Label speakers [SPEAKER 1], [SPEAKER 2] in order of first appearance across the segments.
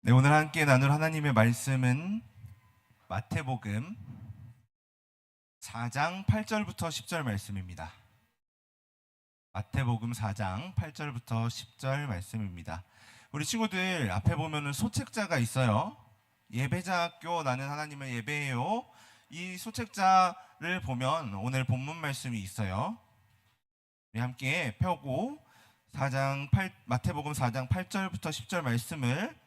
[SPEAKER 1] 네, 오늘 함께 나눌 하나님의 말씀은 마태복음 4장 8절부터 10절 말씀입니다. 마태복음 4장 8절부터 10절 말씀입니다. 우리 친구들 앞에 보면은 소책자가 있어요. 예배자학교 나는 하나님을 예배해요. 이 소책자를 보면 오늘 본문 말씀이 있어요. 우리 함께 펴고 마태복음 4장 8절부터 10절 말씀을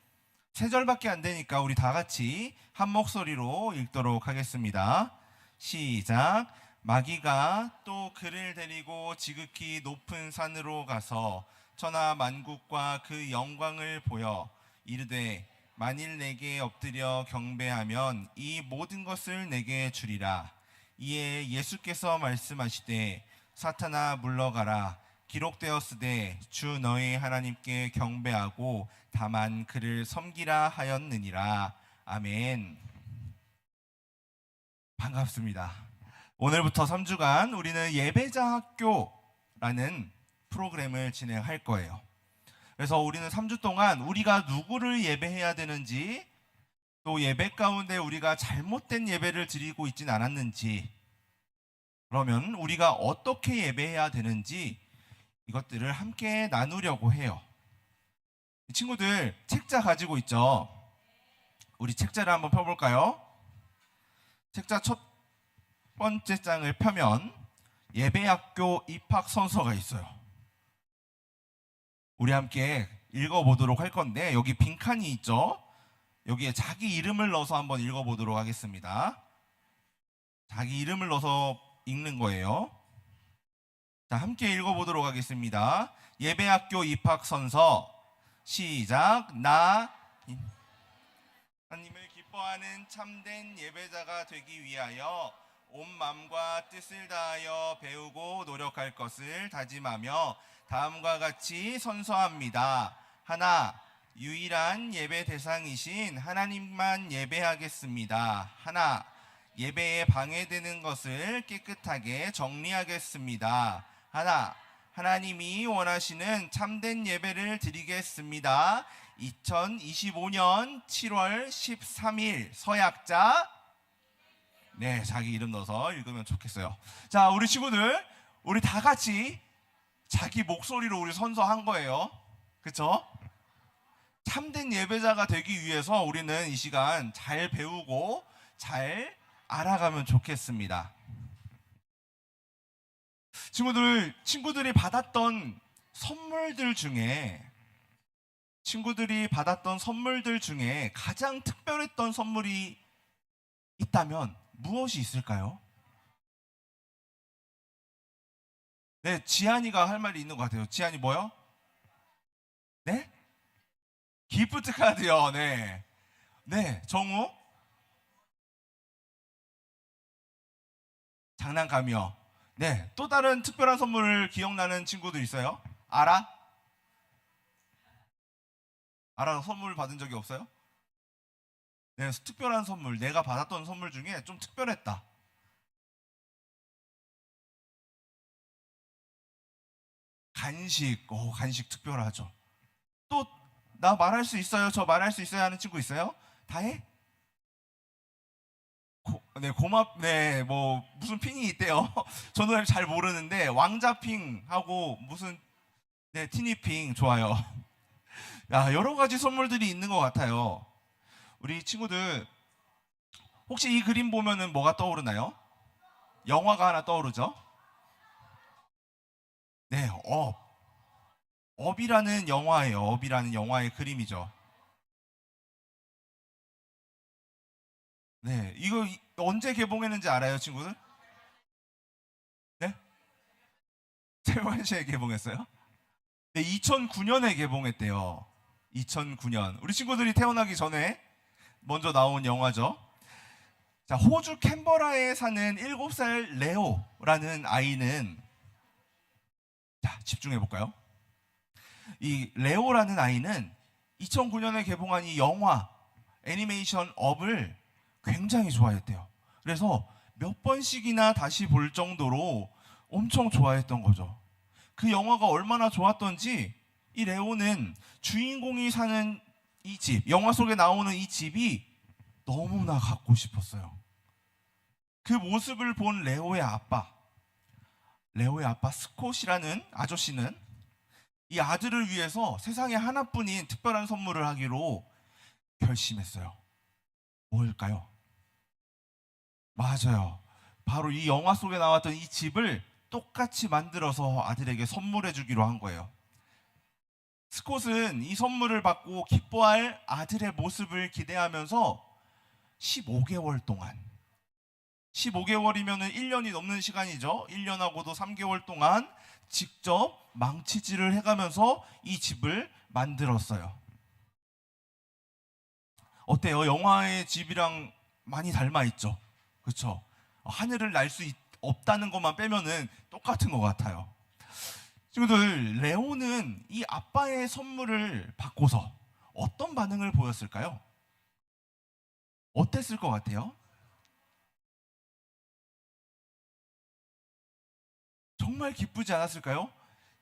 [SPEAKER 1] 세 절밖에 안 되니까 우리 다 같이 한 목소리로 읽도록 하겠습니다. 시작. 마귀가 또 그를 데리고 지극히 높은 산으로 가서 천하 만국과 그 영광을 보여 이르되 만일 내게 엎드려 경배하면 이 모든 것을 내게 주리라. 이에 예수께서 말씀하시되 사탄아 물러가라. 기록되었으되 주 너의 하나님께 경배하고 다만 그를 섬기라 하였느니라. 아멘. 반갑습니다. 오늘부터 3주간 우리는 예배자 학교라는 프로그램을 진행할 거예요. 그래서 우리는 3주 동안 우리가 누구를 예배해야 되는지, 또 예배 가운데 우리가 잘못된 예배를 드리고 있진 않았는지, 그러면 우리가 어떻게 예배해야 되는지 이것들을 함께 나누려고 해요. 친구들 책자 가지고 있죠? 우리 책자를 한번 펴볼까요? 책자 첫 번째 장을 펴면 예배학교 입학선서가 있어요. 우리 함께 읽어보도록 할 건데, 여기 빈칸이 있죠? 여기에 자기 이름을 넣어서 한번 읽어보도록 하겠습니다. 자기 이름을 넣어서 읽는 거예요. 자, 함께 읽어보도록 하겠습니다. 예배학교 입학선서 시작. 나 하나님을 기뻐하는 참된 예배자가 되기 위하여 온 마음과 뜻을 다하여 배우고 노력할 것을 다짐하며 다음과 같이 선서합니다. 하나, 유일한 예배 대상이신 하나님만 예배하겠습니다. 하나, 예배에 방해되는 것을 깨끗하게 정리하겠습니다. 하나, 하나님이 원하시는 참된 예배를 드리겠습니다. 2025년 7월 13일 서약자. 네, 자기 이름 넣어서 읽으면 좋겠어요. 자, 우리 친구들, 우리 다 같이 자기 목소리로 우리 선서한 거예요. 그렇죠? 참된 예배자가 되기 위해서 우리는 이 시간 잘 배우고 잘 알아가면 좋겠습니다. 친구들이 받았던 선물들 중에 가장 특별했던 선물이 있다면 무엇이 있을까요? 네, 지한이가 할 말이 있는 것 같아요. 지한이 뭐요? 네? 기프트 카드요. 네. 네, 정우? 장난감이요. 네, 또 다른 특별한 선물을 기억나는 친구들 있어요? 알아 선물 받은 적이 없어요? 네, 특별한 선물, 내가 받았던 선물 중에 좀 특별했다. 간식 특별하죠. 또 나 말할 수 있어요, 저 말할 수 있어요 하는 친구 있어요? 다 해? 네, 뭐 무슨 핑이 있대요. 저는 잘 모르는데 왕자핑하고 무슨 티니핑 좋아요. 야, 여러 가지 선물들이 있는 것 같아요. 우리 친구들 혹시 이 그림 보면은 뭐가 떠오르나요? 영화가 하나 떠오르죠? 네, 업이라는 영화예요. 업이라는 영화의 그림이죠. 네, 이거 언제 개봉했는지 알아요, 친구들? 네? 세월시에 개봉했어요? 네, 2009년에 개봉했대요. 2009년. 우리 친구들이 태어나기 전에 먼저 나온 영화죠. 자, 호주 캔버라에 사는 7살 레오라는 아이는, 자, 집중해 볼까요? 이 레오라는 아이는 2009년에 개봉한 이 영화 애니메이션 업을 굉장히 좋아했대요. 그래서 몇 번씩이나 다시 볼 정도로 엄청 좋아했던 거죠. 그 영화가 얼마나 좋았던지 이 레오는 주인공이 사는 이 집, 영화 속에 나오는 이 집이 너무나 갖고 싶었어요. 그 모습을 본 레오의 아빠 스콧이라는 아저씨는 이 아들을 위해서 세상에 하나뿐인 특별한 선물을 하기로 결심했어요. 뭘까요? 맞아요. 바로 이 영화 속에 나왔던 이 집을 똑같이 만들어서 아들에게 선물해 주기로 한 거예요. 스콧은 이 선물을 받고 기뻐할 아들의 모습을 기대하면서 15개월 동안, 15개월이면 1년이 넘는 시간이죠. 1년하고도 3개월 동안 직접 망치질을 해가면서 이 집을 만들었어요. 어때요? 영화의 집이랑 많이 닮아 있죠? 그렇죠? 하늘을 날 수 없다는 것만 빼면은 똑같은 것 같아요. 친구들, 레오는 이 아빠의 선물을 받고서 어떤 반응을 보였을까요? 어땠을 것 같아요? 정말 기쁘지 않았을까요?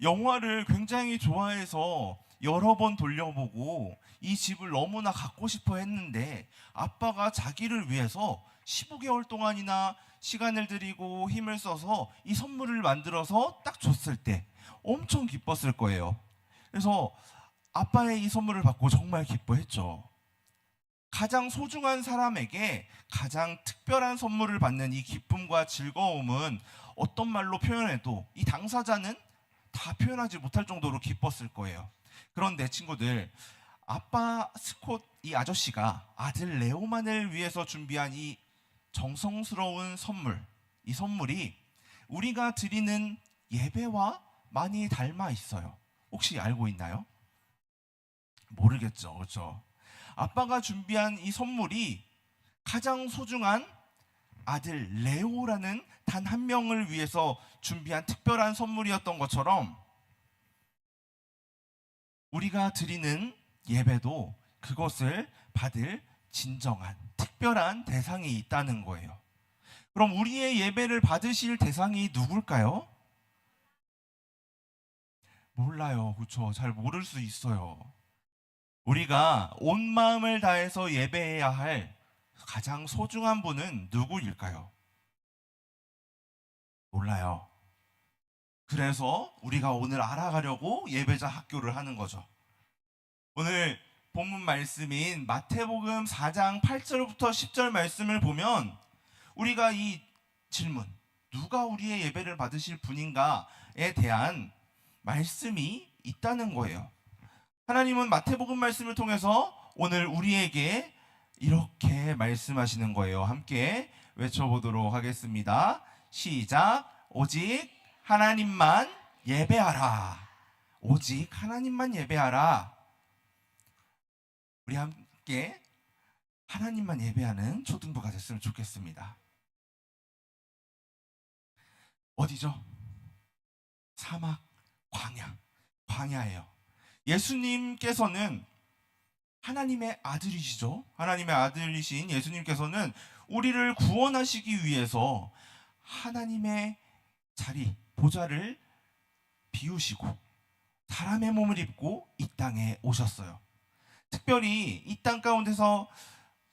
[SPEAKER 1] 영화를 굉장히 좋아해서 여러 번 돌려보고 이 집을 너무나 갖고 싶어 했는데 아빠가 자기를 위해서 15개월 동안이나 시간을 들이고 힘을 써서 이 선물을 만들어서 딱 줬을 때 엄청 기뻤을 거예요. 그래서 아빠의 이 선물을 받고 정말 기뻐했죠. 가장 소중한 사람에게 가장 특별한 선물을 받는 이 기쁨과 즐거움은 어떤 말로 표현해도 이 당사자는 다 표현하지 못할 정도로 기뻤을 거예요. 그런데 친구들, 아빠 스콧 이 아저씨가 아들 레오만을 위해서 준비한 이 정성스러운 선물, 이 선물이 우리가 드리는 예배와 많이 닮아 있어요. 혹시 알고 있나요? 모르겠죠. 그렇죠? 아빠가 준비한 이 선물이 가장 소중한 아들 레오라는 단 한 명을 위해서 준비한 특별한 선물이었던 것처럼 우리가 드리는 예배도 그것을 받을 진정한 특별한 대상이 있다는 거예요. 그럼 우리의 예배를 받으실 대상이 누굴까요? 몰라요. 그렇죠? 잘 모를 수 있어요. 우리가 온 마음을 다해서 예배해야 할 가장 소중한 분은 누구일까요? 몰라요. 그래서 우리가 오늘 알아가려고 예배자 학교를 하는 거죠. 오늘 본문 말씀인 마태복음 4장 8절부터 10절 말씀을 보면 우리가 이 질문, 누가 우리의 예배를 받으실 분인가에 대한 말씀이 있다는 거예요. 하나님은 마태복음 말씀을 통해서 오늘 우리에게 이렇게 말씀하시는 거예요. 함께 외쳐보도록 하겠습니다. 시작. 오직 하나님만 예배하라. 오직 하나님만 예배하라. 우리 함께 하나님만 예배하는 초등부가 됐으면 좋겠습니다. 어디죠? 사막, 광야예요. 예수님께서는 하나님의 아들이시죠. 하나님의 아들이신 예수님께서는 우리를 구원하시기 위해서 하나님의 자리, 보좌를 비우시고 사람의 몸을 입고 이 땅에 오셨어요. 특별히 이 땅 가운데서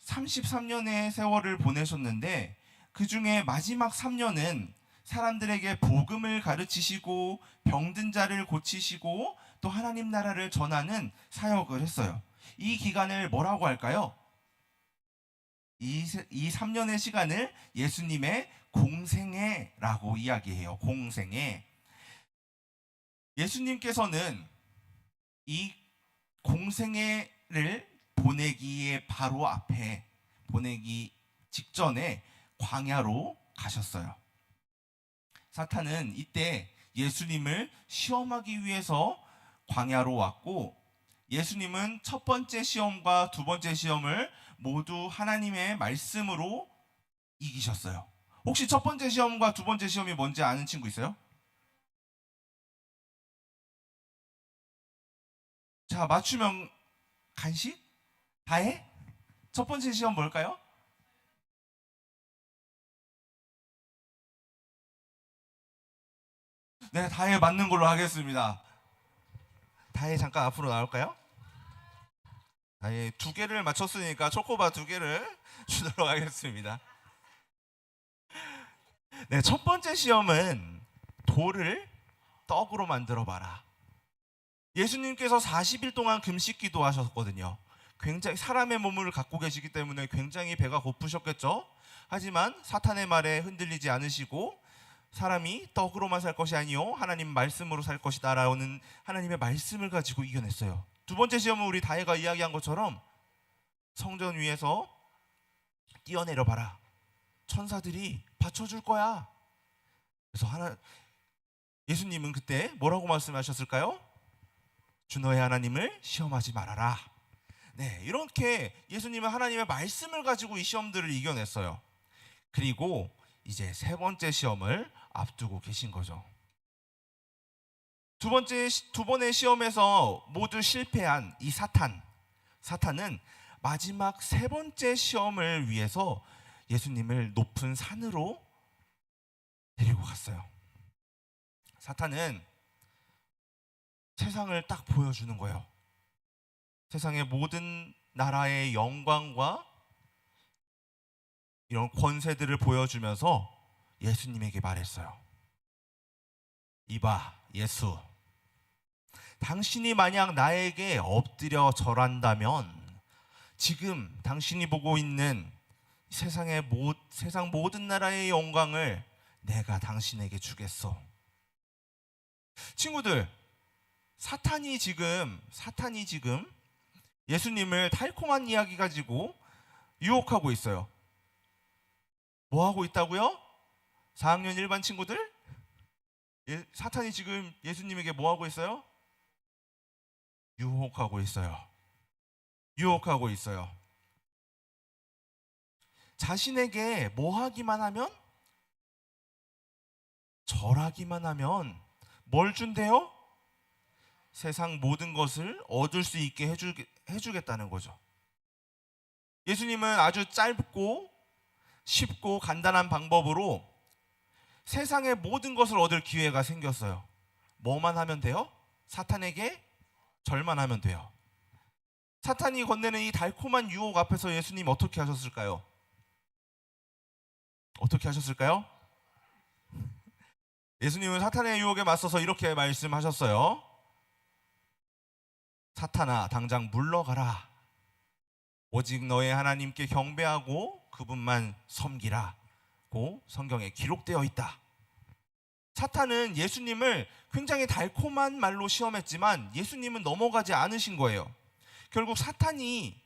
[SPEAKER 1] 33년의 세월을 보내셨는데 그 중에 마지막 3년은 사람들에게 복음을 가르치시고 병든 자를 고치시고 또 하나님 나라를 전하는 사역을 했어요. 이 기간을 뭐라고 할까요? 이 3년의 시간을 예수님의 공생애라고 이야기해요. 공생애. 예수님께서는 이 공생애를 보내기에 바로 앞에, 보내기 직전에 광야로 가셨어요. 사탄은 이때 예수님을 시험하기 위해서 광야로 왔고, 예수님은 첫 번째 시험과 두 번째 시험을 모두 하나님의 말씀으로 이기셨어요. 혹시 첫 번째 시험과 두 번째 시험이 뭔지 아는 친구 있어요? 자, 맞추면 간식? 다해? 첫 번째 시험 뭘까요? 네, 다해 맞는 걸로 하겠습니다. 다해 잠깐 앞으로 나올까요? 아예 두 개를 맞췄으니까 초코바 두 개를 주도록 하겠습니다. 네, 첫 번째 시험은 돌을 떡으로 만들어 봐라. 예수님께서 40일 동안 금식 기도하셨거든요. 굉장히 사람의 몸을 갖고 계시기 때문에 굉장히 배가 고프셨겠죠. 하지만 사탄의 말에 흔들리지 않으시고 사람이 떡으로만 살 것이 아니요 하나님 말씀으로 살 것이다라는 하나님의 말씀을 가지고 이겨냈어요. 두 번째 시험은 우리 다혜가 이야기한 것처럼 성전 위에서 뛰어내려 봐라. 천사들이 받쳐줄 거야. 그래서 예수님은 그때 뭐라고 말씀하셨을까요? 주 너의 하나님을 시험하지 말아라. 네, 이렇게 예수님은 하나님의 말씀을 가지고 이 시험들을 이겨냈어요. 그리고 이제 세 번째 시험을 앞두고 계신 거죠. 두 번의 시험에서 모두 실패한 이 사탄은 마지막 세 번째 시험을 위해서 예수님을 높은 산으로 데리고 갔어요. 사탄은 세상을 딱 보여주는 거예요. 세상의 모든 나라의 영광과 이런 권세들을 보여주면서 예수님에게 말했어요. 이봐, 예수. 당신이 만약 나에게 엎드려 절한다면 지금 당신이 보고 있는 세상 모든 나라의 영광을 내가 당신에게 주겠어. 친구들, 사탄이 지금 예수님을 달콤한 이야기 가지고 유혹하고 있어요. 뭐 하고 있다고요? 4학년 일반 친구들? 사탄이 지금 예수님에게 뭐 하고 있어요? 유혹하고 있어요. 자신에게 뭐 하기만 하면? 절하기만 하면 뭘 준대요? 세상 모든 것을 얻을 수 있게 해주겠다는 거죠. 예수님은 아주 짧고 쉽고 간단한 방법으로 세상의 모든 것을 얻을 기회가 생겼어요. 뭐만 하면 돼요? 사탄에게 절만 하면 돼요. 사탄이 건네는 이 달콤한 유혹 앞에서 예수님 어떻게 하셨을까요? 예수님은 사탄의 유혹에 맞서서 이렇게 말씀하셨어요. 사탄아, 당장 물러가라. 오직 너의 하나님께 경배하고 그분만 섬기라고 성경에 기록되어 있다. 사탄은 예수님을 굉장히 달콤한 말로 시험했지만 예수님은 넘어가지 않으신 거예요. 결국 사탄이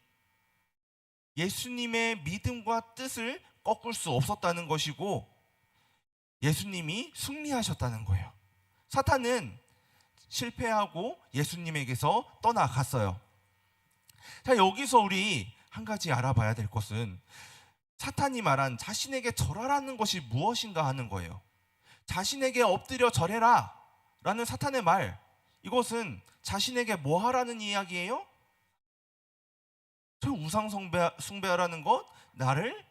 [SPEAKER 1] 예수님의 믿음과 뜻을 꺾을 수 없었다는 것이고 예수님이 승리하셨다는 거예요. 사탄은 실패하고 예수님에게서 떠나갔어요. 자, 여기서 우리 한 가지 알아봐야 될 것은 사탄이 말한 자신에게 절하라는 것이 무엇인가 하는 거예요. 자신에게 엎드려 절해라 라는 사탄의 말, 이것은 자신에게 뭐 하라는 이야기예요? 저 우상 숭배하라는 것, 나를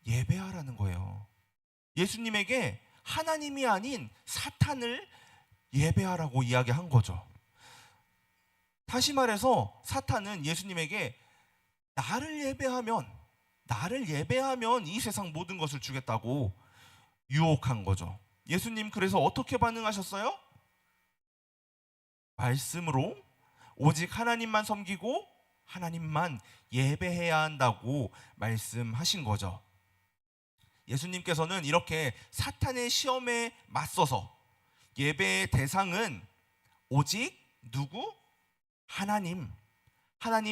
[SPEAKER 1] 예배하라는 거예요. 예수님에게 하나님이 아닌 사탄을 예배하라고 이야기한 거죠. 다시 말해서 사탄은 예수님에게 나를 예배하면 이 세상 모든 것을 주겠다고 유혹한 거죠. 예수님 그래서 어떻게 반응하셨어요? 말씀으로 오직 하나님만 섬기고 하나님만 예배해야 한다고 말씀하신 거죠. 예수님께서는 이렇게 사탄의 시험에 맞서서 예배의 대상은 오직 누구? 하나님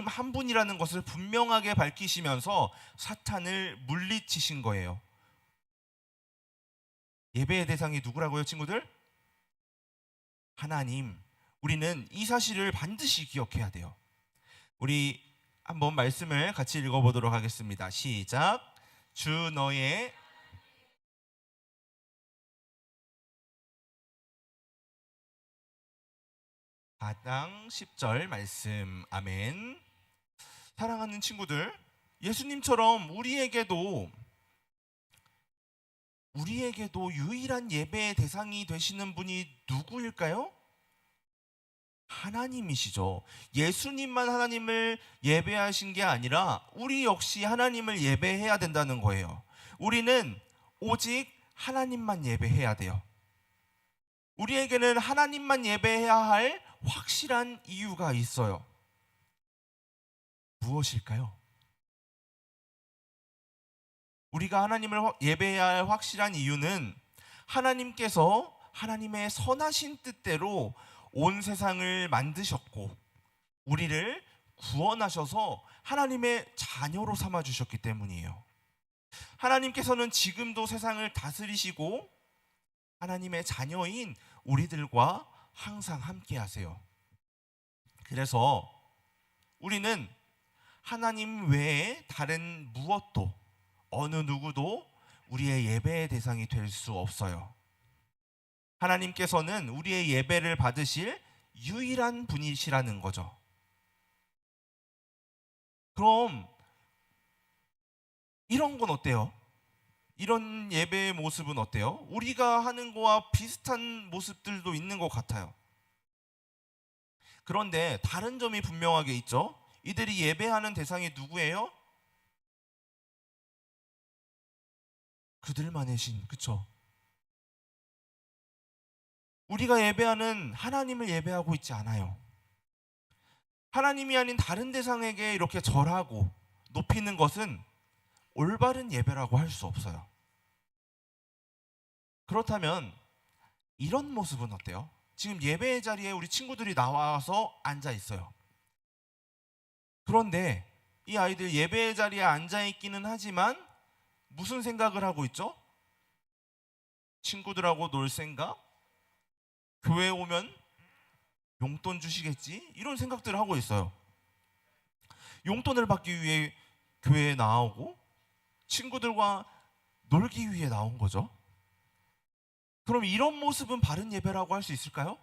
[SPEAKER 1] 한 분이라는 것을 분명하게 밝히시면서 사탄을 물리치신 거예요. 예배의 대상이 누구라고요, 친구들? 하나님. 우리는 이 사실을 반드시 기억해야 돼요. 우리 한번 말씀을 같이 읽어보도록 하겠습니다. 시작. 주 너의 마당 10절 말씀. 아멘. 사랑하는 친구들, 예수님처럼 우리에게도 유일한 예배의 대상이 되시는 분이 누구일까요? 하나님이시죠. 예수님만 하나님을 예배하신 게 아니라 우리 역시 하나님을 예배해야 된다는 거예요. 우리는 오직 하나님만 예배해야 돼요. 우리에게는 하나님만 예배해야 할 확실한 이유가 있어요. 무엇일까요? 우리가 하나님을 예배해야 할 확실한 이유는 하나님께서 하나님의 선하신 뜻대로 온 세상을 만드셨고 우리를 구원하셔서 하나님의 자녀로 삼아 주셨기 때문이에요. 하나님께서는 지금도 세상을 다스리시고 하나님의 자녀인 우리들과 항상 함께 하세요. 그래서 우리는 하나님 외에 다른 무엇도 어느 누구도 우리의 예배의 대상이 될 수 없어요. 하나님께서는 우리의 예배를 받으실 유일한 분이시라는 거죠. 그럼 이런 건 어때요? 이런 예배의 모습은 어때요? 우리가 하는 거와 비슷한 모습들도 있는 것 같아요. 그런데 다른 점이 분명하게 있죠. 이들이 예배하는 대상이 누구예요? 그들만의 신, 그쵸? 우리가 예배하는 하나님을 예배하고 있지 않아요. 하나님이 아닌 다른 대상에게 이렇게 절하고 높이는 것은 올바른 예배라고 할 수 없어요. 그렇다면 이런 모습은 어때요? 지금 예배의 자리에 우리 친구들이 나와서 앉아 있어요. 그런데 이 아이들 예배의 자리에 앉아 있기는 하지만 무슨 생각을 하고 있죠? 친구들하고 놀 생각? 교회에 오면 용돈 주시겠지? 이런 생각들을 하고 있어요. 용돈을 받기 위해 교회에 나오고 친구들과 놀기 위해 나온 거죠. 그럼 이런 모습은 바른 예배라고 할 수 있을까요?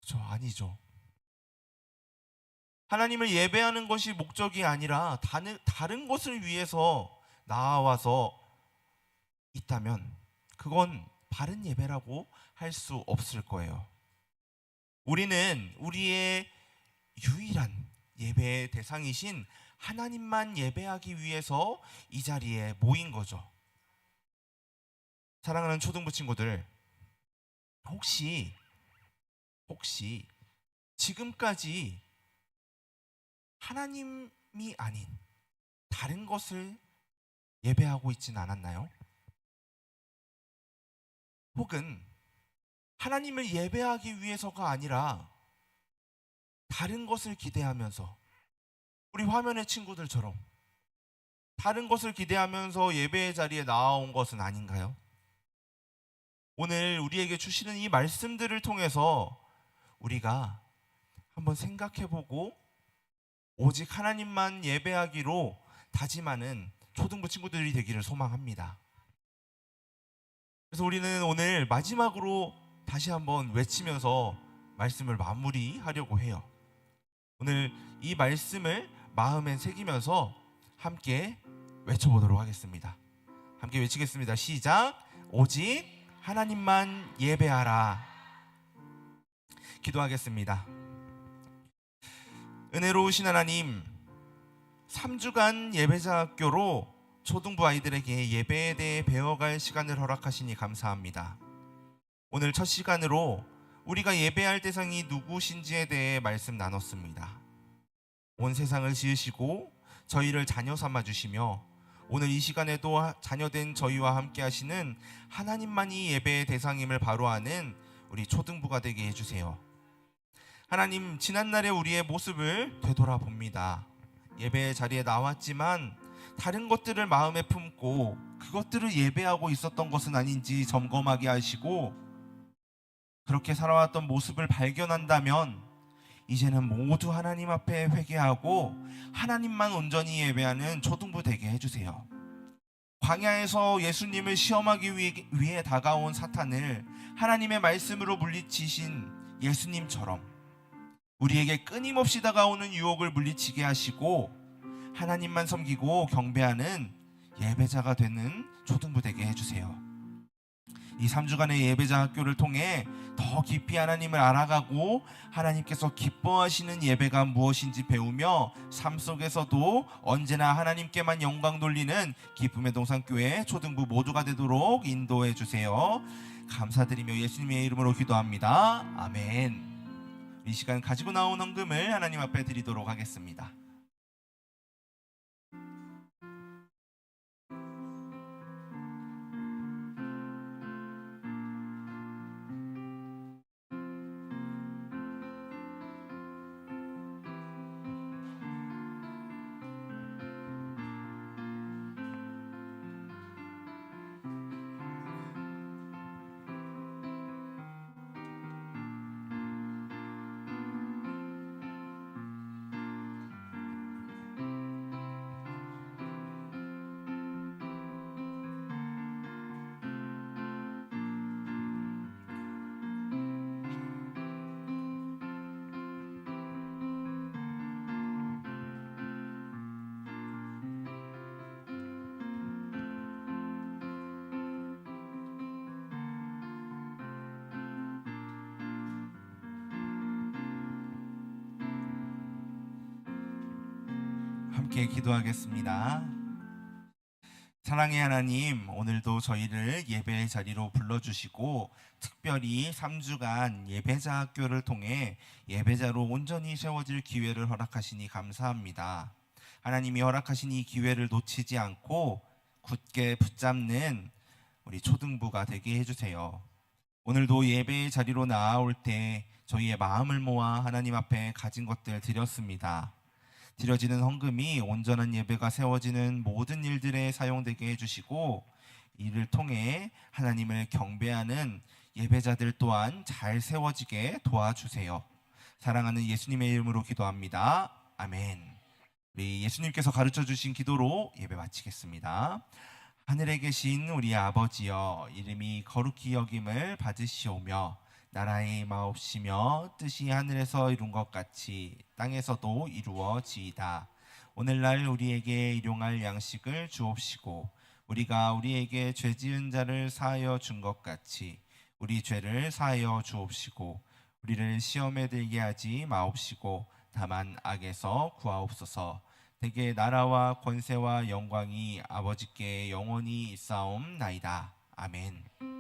[SPEAKER 1] 그렇죠, 아니죠. 하나님을 예배하는 것이 목적이 아니라 다른 것을 위해서 나와서 있다면 그건 바른 예배라고 할 수 없을 거예요. 우리는 우리의 유일한 예배의 대상이신 하나님만 예배하기 위해서 이 자리에 모인 거죠. 사랑하는 초등부 친구들, 혹시 지금까지 하나님이 아닌 다른 것을 예배하고 있진 않았나요? 혹은 하나님을 예배하기 위해서가 아니라 다른 것을 기대하면서 우리 화면의 친구들처럼 다른 것을 기대하면서 예배의 자리에 나아온 것은 아닌가요? 오늘 우리에게 주시는 이 말씀들을 통해서 우리가 한번 생각해보고 오직 하나님만 예배하기로 다짐하는 초등부 친구들이 되기를 소망합니다. 그래서 우리는 오늘 마지막으로 다시 한번 외치면서 말씀을 마무리하려고 해요. 오늘 이 말씀을 마음에 새기면서 함께 외쳐보도록 하겠습니다. 함께 외치겠습니다. 시작. 오직 하나님만 예배하라. 기도하겠습니다. 은혜로우신 하나님, 3주간 예배자 학교로 초등부 아이들에게 예배에 대해 배워갈 시간을 허락하시니 감사합니다. 오늘 첫 시간으로 우리가 예배할 대상이 누구신지에 대해 말씀 나눴습니다. 온 세상을 지으시고 저희를 자녀 삼아 주시며 오늘 이 시간에도 자녀된 저희와 함께 하시는 하나님만이 예배의 대상임을 바로 아는 우리 초등부가 되게 해주세요. 하나님, 지난날의 우리의 모습을 되돌아봅니다. 예배의 자리에 나왔지만 다른 것들을 마음에 품고 그것들을 예배하고 있었던 것은 아닌지 점검하게 하시고, 그렇게 살아왔던 모습을 발견한다면 이제는 모두 하나님 앞에 회개하고 하나님만 온전히 예배하는 초등부 되게 해주세요. 광야에서 예수님을 시험하기 위해 다가온 사탄을 하나님의 말씀으로 물리치신 예수님처럼 우리에게 끊임없이 다가오는 유혹을 물리치게 하시고 하나님만 섬기고 경배하는 예배자가 되는 초등부 되게 해주세요. 이 3주간의 예배자 학교를 통해 더 깊이 하나님을 알아가고 하나님께서 기뻐하시는 예배가 무엇인지 배우며 삶 속에서도 언제나 하나님께만 영광 돌리는 기쁨의 동산교회 초등부 모두가 되도록 인도해 주세요. 감사드리며 예수님의 이름으로 기도합니다. 아멘. 이 시간 가지고 나온 헌금을 하나님 앞에 드리도록 하겠습니다. 함께 기도하겠습니다. 사랑의 하나님, 오늘도 저희를 예배의 자리로 불러주시고 특별히 3주간 예배자 학교를 통해 예배자로 온전히 세워질 기회를 허락하시니 감사합니다. 하나님이 허락하신 이 기회를 놓치지 않고 굳게 붙잡는 우리 초등부가 되게 해주세요. 오늘도 예배의 자리로 나아올 때 저희의 마음을 모아 하나님 앞에 가진 것들 드렸습니다. 드려지는 헌금이 온전한 예배가 세워지는 모든 일들에 사용되게 해주시고 이를 통해 하나님을 경배하는 예배자들 또한 잘 세워지게 도와주세요. 사랑하는 예수님의 이름으로 기도합니다. 아멘. 우리 예수님께서 가르쳐주신 기도로 예배 마치겠습니다. 하늘에 계신 우리 아버지여, 이름이 거룩히 여김을 받으시오며 나라의 마옵시며 뜻이 하늘에서 이룬 것 같이 땅에서도 이루어지이다. 오늘날 우리에게 일용할 양식을 주옵시고 우리가 우리에게 죄 지은 자를 사하여 준 것 같이 우리 죄를 사하여 주옵시고 우리를 시험에 들게 하지 마옵시고 다만 악에서 구하옵소서. 대개 나라와 권세와 영광이 아버지께 영원히 있사옵나이다. 아멘.